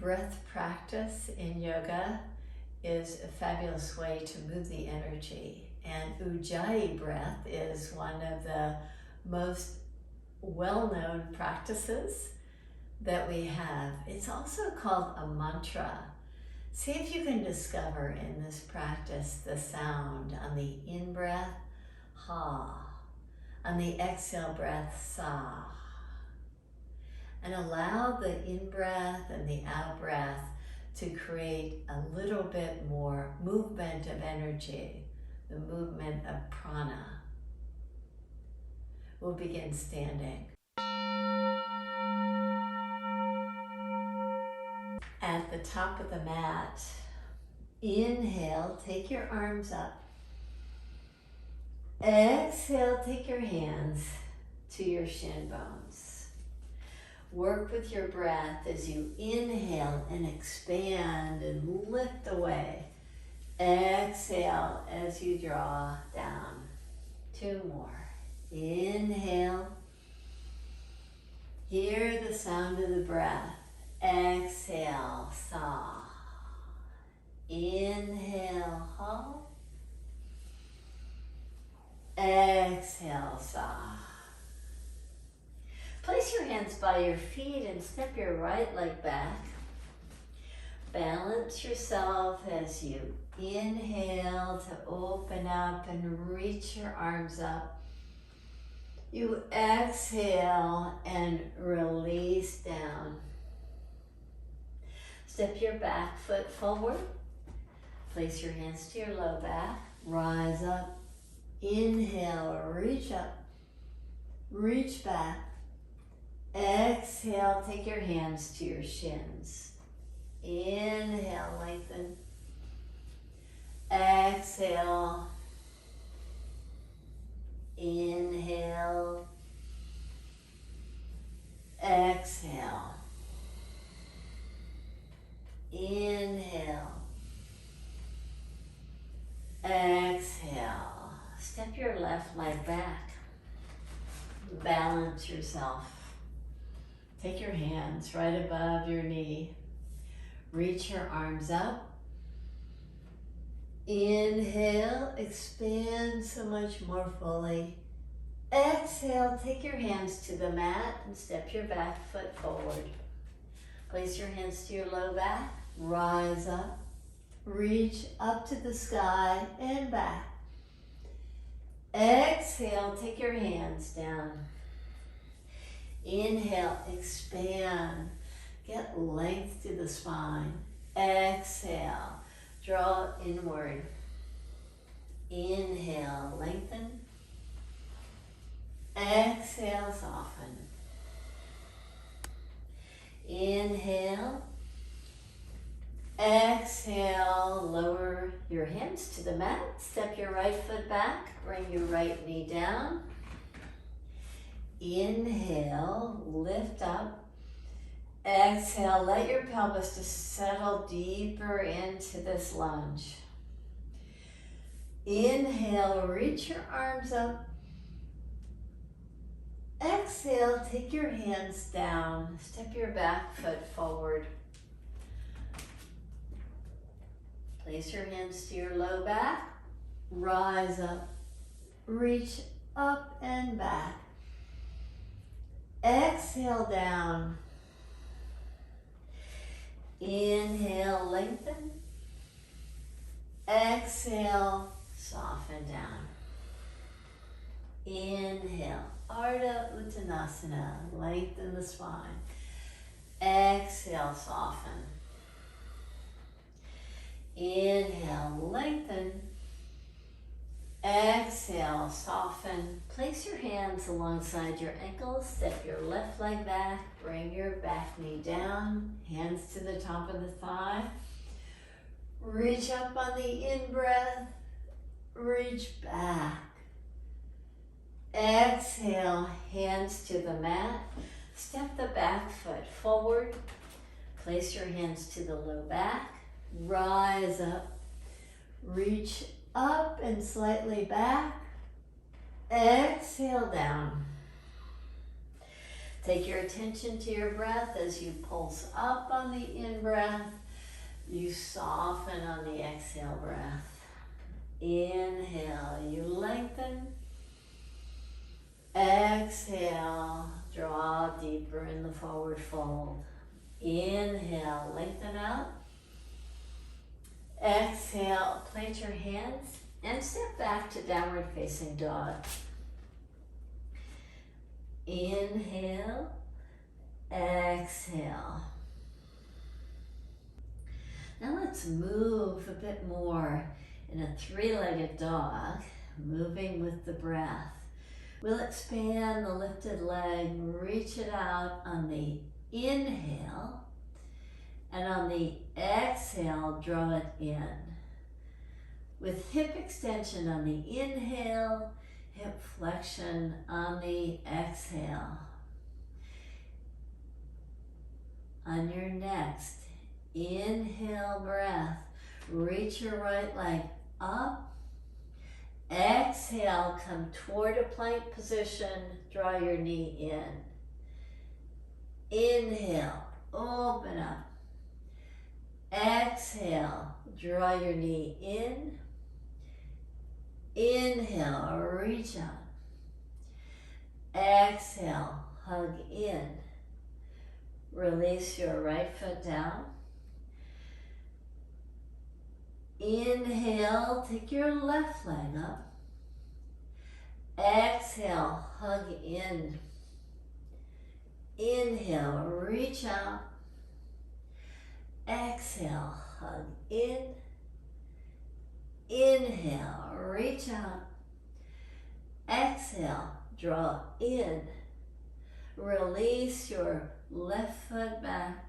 breath practice in yoga is a fabulous way to move the energy. And Ujjayi breath is one of the most well-known practices that we have. It's also called a mantra. See if you can discover in this practice the sound on the in-breath, ha, on the exhale breath, sa. And allow the in-breath and the out-breath to create a little bit more movement of energy, the movement of prana. We'll begin standing. At the top of the mat, inhale, take your arms up. Exhale, take your hands to your shin bones. Work with your breath as you inhale and expand and lift away. Exhale as you draw down. 2 more. Inhale. Hear the sound of the breath. Exhale, sa. Inhale, ha. Exhale, sa. Place your hands by your feet and step your right leg back. Balance yourself as you inhale to open up and reach your arms up. You exhale and release down. Step your back foot forward. Place your hands to your low back. Rise up. Inhale, reach up. Reach back. Exhale, take your hands to your shins. Inhale, lengthen. Exhale. Inhale. Exhale. Inhale. Exhale. Step your left leg back. Balance yourself. Take your hands right above your knee. Reach your arms up. Inhale, expand so much more fully. Exhale, take your hands to the mat and step your back foot forward. Place your hands to your low back. Rise up. Reach up to the sky and back. Exhale, take your hands down. Inhale, expand. Get length to the spine. Exhale, draw inward. Inhale, lengthen. Exhale, soften. Inhale. Exhale, lower your hands to the mat. Step your right foot back. Bring your right knee down. Inhale, lift up. Exhale, let your pelvis just settle deeper into this lunge. Inhale, reach your arms up. Exhale, take your hands down. Step your back foot forward. Place your hands to your low back. Rise up. Reach up and back. Exhale down. Inhale, lengthen. Exhale, soften down. Inhale, ardha uttanasana, lengthen the spine. Exhale, soften. Inhale, lengthen. Exhale, soften. Place your hands alongside your ankles. Step your left leg back. Bring your back knee down. Hands to the top of the thigh. Reach up on the in-breath. Reach back. Exhale, hands to the mat. Step the back foot forward. Place your hands to the low back. Rise up. Reach up and slightly back. Exhale down. Take your attention to your breath as you pulse up on the in-breath. You soften on the exhale breath. Inhale, you lengthen. Exhale, draw deeper in the forward fold. Inhale, lengthen out. Exhale, plant your hands and step back to downward facing dog. Inhale, exhale. Now let's move a bit more in a three-legged dog, moving with the breath. We'll expand the lifted leg, reach it out on the inhale, and on the exhale, draw it in. With hip extension on the inhale, hip flexion on the exhale. On your next inhale breath, reach your right leg up. Exhale, come toward a plank position, draw your knee in. Inhale, open up. Exhale, draw your knee in. Inhale, reach out. Exhale, hug in. Release your right foot down. Inhale, take your left leg up. Exhale, hug in. Inhale, reach out. Exhale, hug in. Inhale, reach out. Exhale, draw in. Release your left foot back.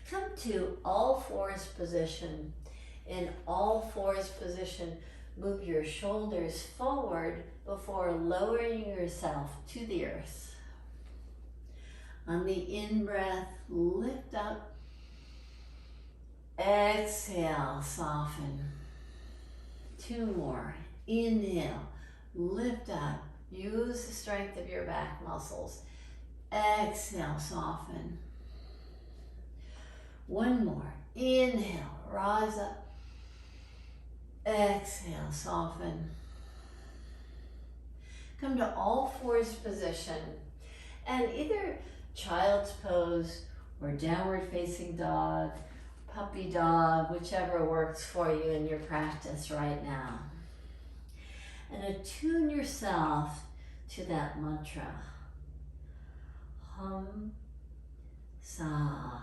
Come to all fours position. In all fours position, move your shoulders forward before lowering yourself to the earth. On the in-breath, lift up. Exhale, soften. Two more. Inhale, lift up. Use the strength of your back muscles. Exhale, soften. One more. Inhale, rise up. Exhale, soften. Come to all fours position and either child's pose or downward facing dog, puppy dog, whichever works for you in your practice right now. And attune yourself to that mantra. Hum, sa.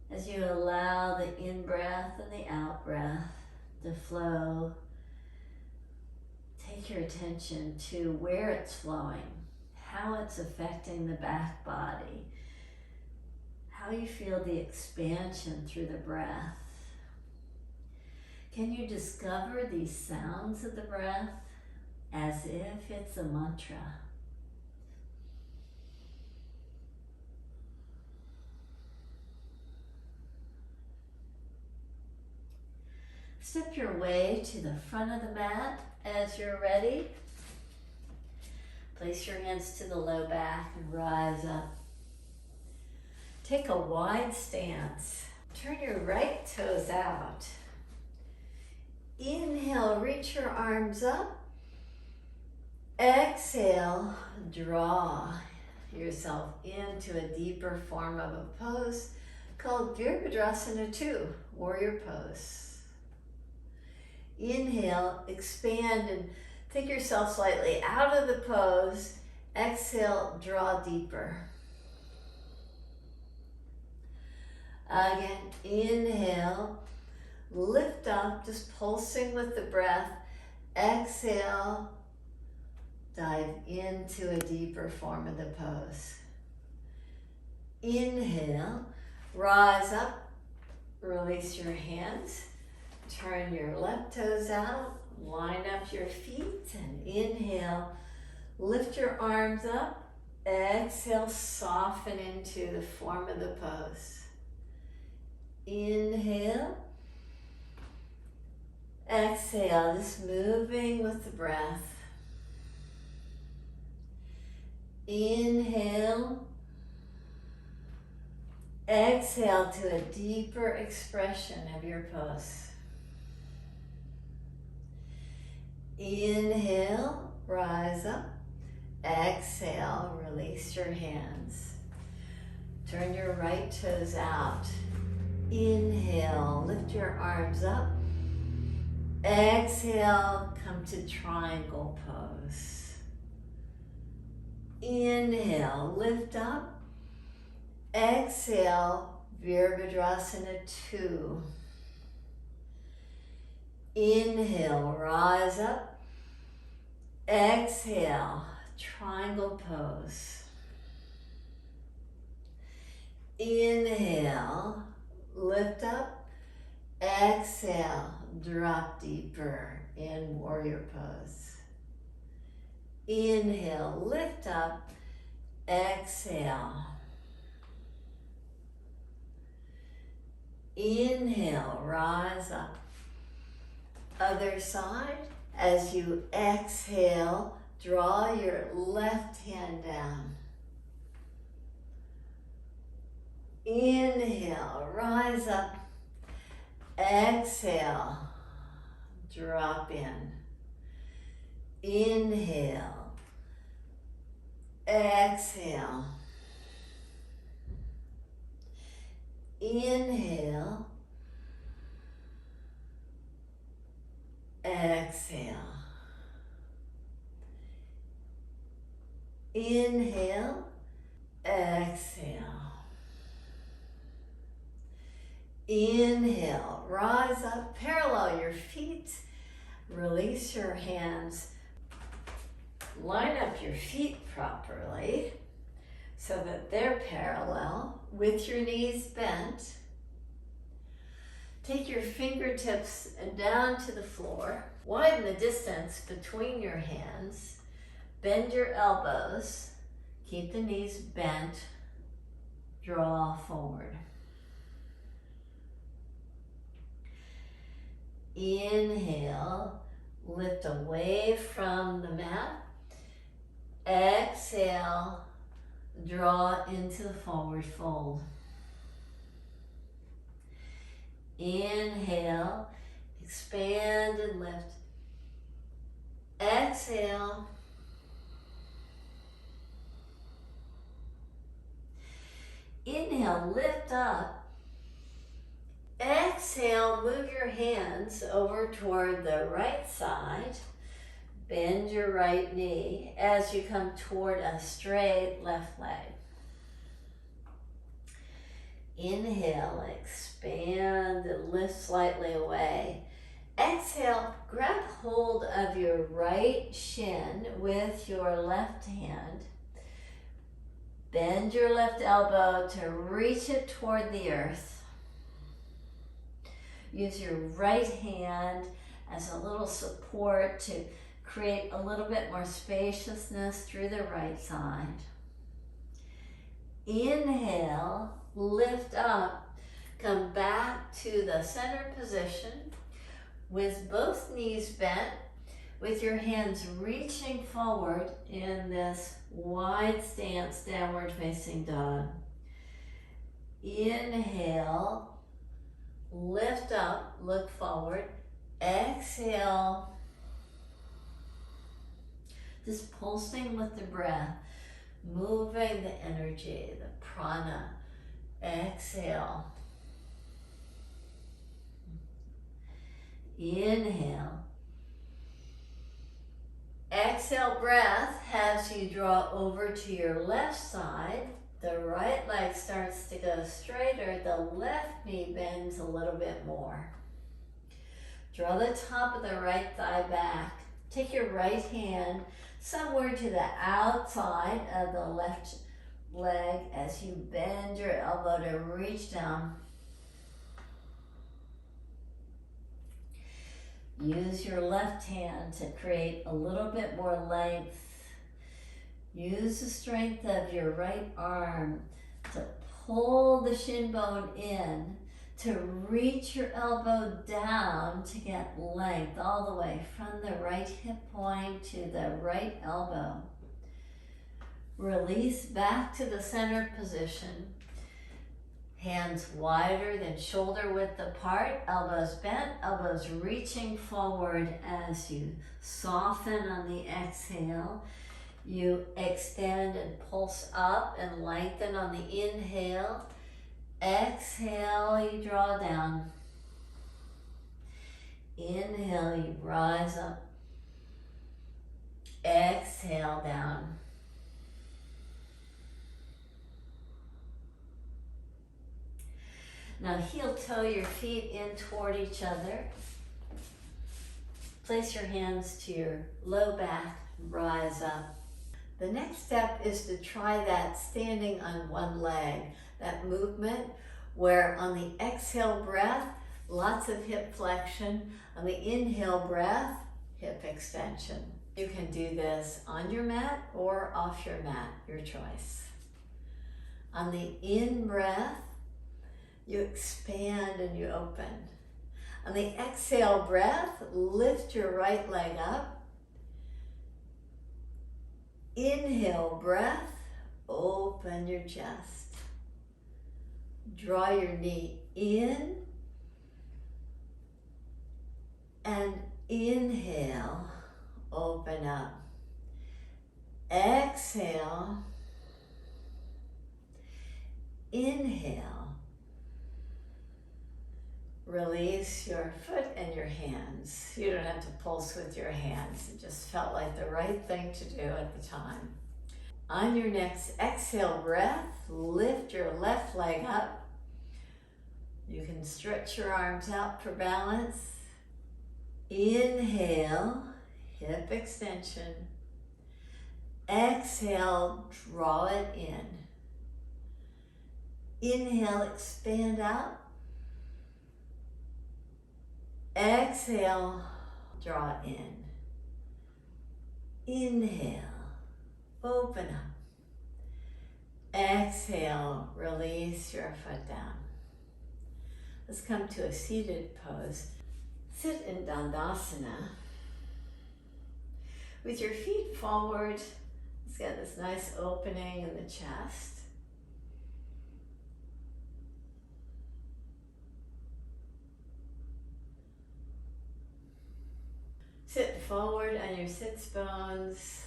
As you allow the in-breath and the out-breath to flow, take your attention to where it's flowing, how it's affecting the back body, how you feel the expansion through the breath. Can you discover these sounds of the breath as if it's a mantra? Step your way to the front of the mat as you're ready. Place your hands to the low back and rise up. Take a wide stance. Turn your right toes out. Inhale, reach your arms up. Exhale, draw yourself into a deeper form of a pose called Virabhadrasana 2, warrior pose. Inhale, expand and take yourself slightly out of the pose. Exhale, draw deeper. Again, inhale, lift up, just pulsing with the breath. Exhale, dive into a deeper form of the pose. Inhale, rise up, release your hands. Turn your left toes out, line up your feet, and inhale, lift your arms up. Exhale, soften into the form of the pose. Inhale. Exhale, just moving with the breath. Inhale. Exhale to a deeper expression of your pose. Inhale, rise up. Exhale, release your hands. Turn your right toes out. Inhale, lift your arms up. Exhale, come to triangle pose. Inhale, lift up. Exhale, Virabhadrasana 2. Inhale, rise up. Exhale, triangle pose. Inhale, lift up. Exhale, drop deeper in warrior pose. Inhale, lift up. Exhale. Inhale, rise up. Other side. As you exhale, draw your left hand down. Inhale, rise up. Exhale, drop in. Inhale, exhale. Inhale, exhale. Inhale, exhale. Inhale, rise up, parallel your feet, release your hands, line up your feet properly so that they're parallel with your knees bent. Take your fingertips down to the floor, widen the distance between your hands, bend your elbows, keep the knees bent, draw forward. Inhale, lift away from the mat. Exhale, draw into the forward fold. Inhale, expand and lift. Exhale. Inhale, lift up. Exhale, move your hands over toward the right side. Bend your right knee as you come toward a straight left leg. Inhale, expand and lift slightly away. Exhale, grab hold of your right shin with your left hand. Bend your left elbow to reach it toward the earth. Use your right hand as a little support to create a little bit more spaciousness through the right side. Inhale, lift up, come back to the center position with both knees bent, with your hands reaching forward in this wide stance, downward facing dog. Inhale, lift up, look forward. Exhale, just pulsing with the breath, moving the energy, the prana. Exhale. Inhale. Exhale breath as you draw over to your left side. The right leg starts to go straighter. The left knee bends a little bit more. Draw the top of the right thigh back. Take your right hand somewhere to the outside of the left leg as you bend your elbow to reach down. Use your left hand to create a little bit more length. Use the strength of your right arm to pull the shin bone in, to reach your elbow down to get length all the way from the right hip point to the right elbow. Release back to the center position. Hands wider than shoulder width apart, elbows bent, elbows reaching forward as you soften on the exhale. You extend and pulse up and lengthen on the inhale. Exhale, you draw down. Inhale, you rise up. Exhale, down. Now heel toe your feet in toward each other. Place your hands to your low back, rise up. The next step is to try that standing on one leg, that movement where on the exhale breath, lots of hip flexion. On the inhale breath, hip extension. You can do this on your mat or off your mat, your choice. On the in breath, you expand and you open. On the exhale breath, lift your right leg up. Inhale breath, open your chest. Draw your knee in and inhale, open up. Exhale, inhale. Release your foot and your hands. You don't have to pulse with your hands. It just felt like the right thing to do at the time. On your next exhale breath, lift your left leg up. You can stretch your arms out for balance. Inhale, hip extension. Exhale, draw it in. Inhale, expand out. Exhale, draw it in. Inhale, open up. Exhale, release your foot down. Let's come to a seated pose. Sit in Dandasana. With your feet forward, let's get this nice opening in the chest. Sit forward on your sits bones.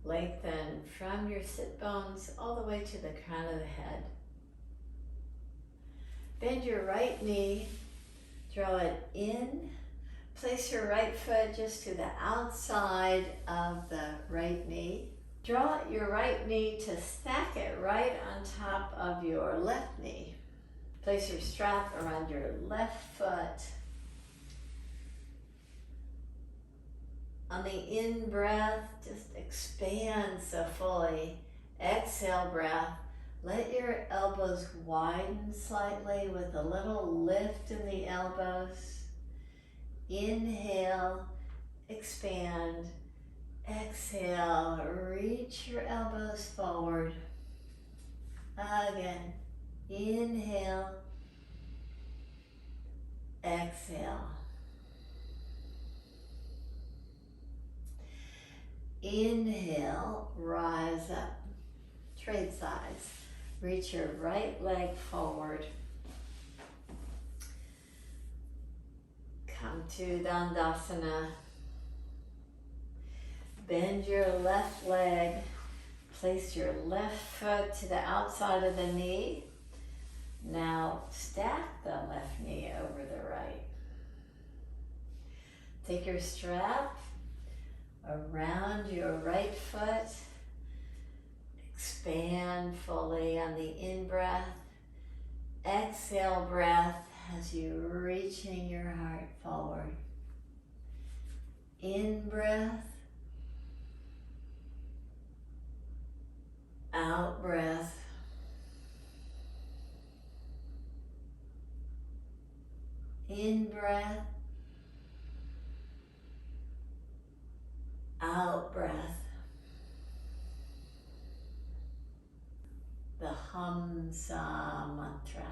Lengthen from your sit bones all the way to the crown of the head. Bend your right knee, draw it in. Place your right foot just to the outside of the right knee. Draw your right knee to stack it right on top of your left knee. Place your strap around your left foot. On the in breath, just expand so fully. Exhale breath. Let your elbows widen slightly with a little lift in the elbows. Inhale, expand. Exhale, reach your elbows forward. Again, inhale. Exhale. Inhale, rise up. Trade sides. Reach your right leg forward. Come to Dandasana. Bend your left leg. Place your left foot to the outside of the knee. Now stack the left knee over the right. Take your strap around your right foot. Expand fully on the in-breath. Exhale breath as you're reaching your heart forward. In-breath. Out-breath. In-breath. Out-breath. The Hamsa mantra.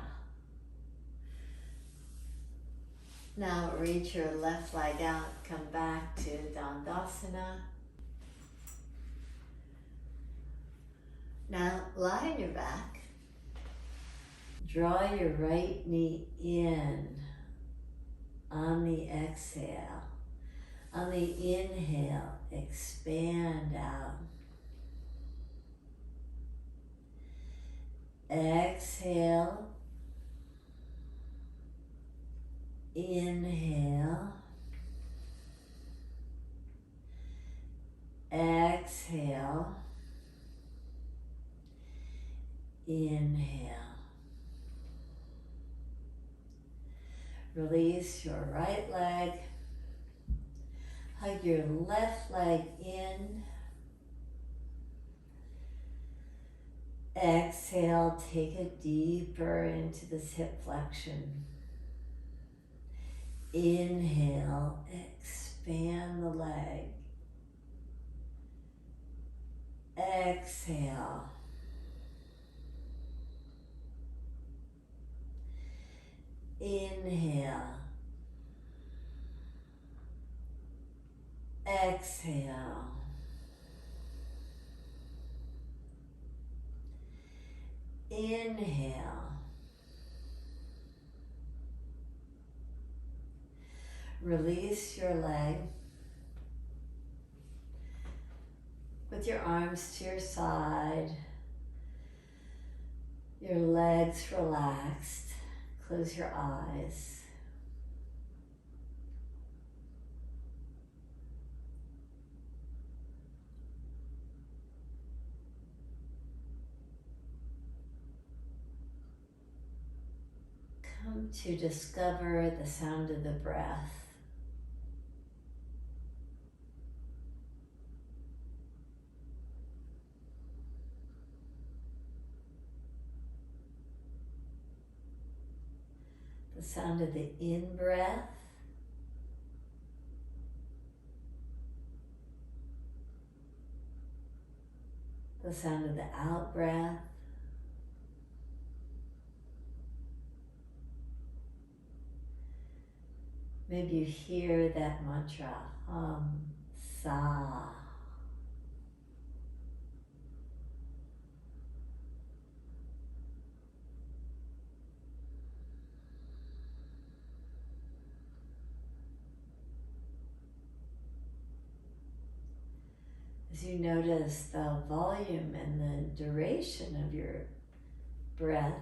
Now reach your left leg out, come back to Dandasana. Now lie on your back. Draw your right knee in on the exhale. On the inhale, expand out. Exhale. Inhale. Exhale. Inhale. Release your right leg. Hug your left leg in. Exhale, take it deeper into this hip flexion. Inhale, expand the leg. Exhale. Inhale. Exhale. Inhale. Release your leg with your arms to your side, your legs relaxed. Close your eyes. Come to discover the sound of the breath. The sound of the in-breath. The sound of the out-breath. Maybe you hear that mantra, sa. As you notice the volume and the duration of your breath,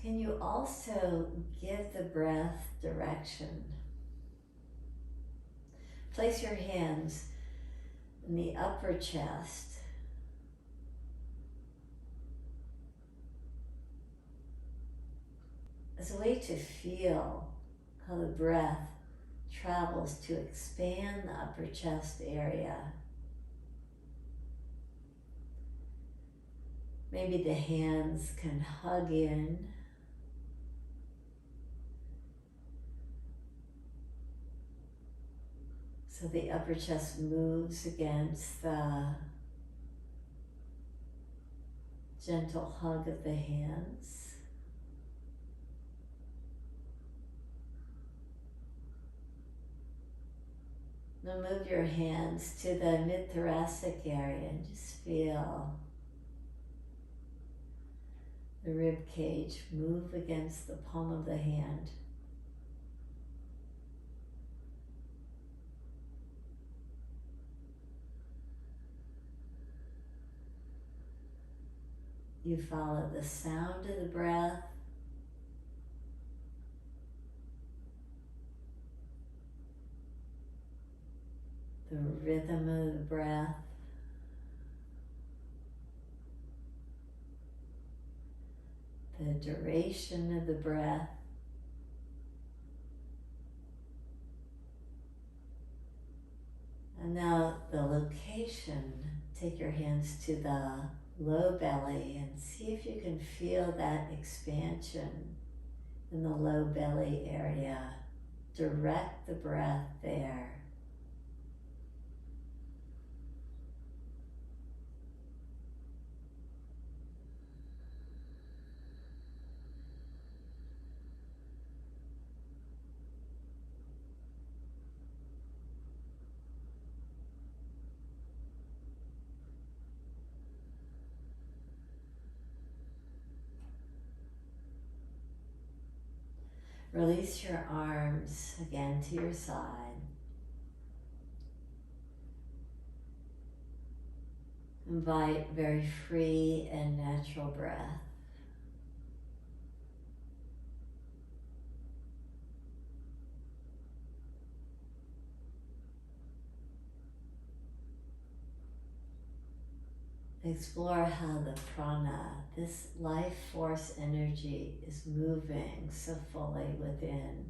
can you also give the breath direction? Place your hands in the upper chest. As a way to feel how the breath travels to expand the upper chest area. Maybe the hands can hug in. So the upper chest moves against the gentle hug of the hands. Now move your hands to the mid-thoracic area and just feel the rib cage move against the palm of the hand. You follow the sound of the breath. The rhythm of the breath. The duration of the breath. And now the location. Take your hands to the low belly and see if you can feel that expansion in the low belly area. Direct the breath there. Release your arms again to your side. Invite very free and natural breath. Explore how the prana, this life force energy, is moving so fully within.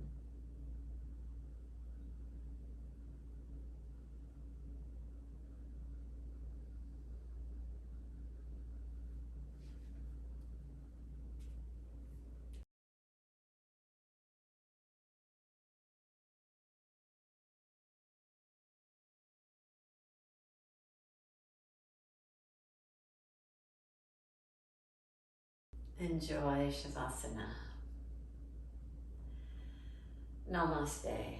Enjoy Savasana. Namaste.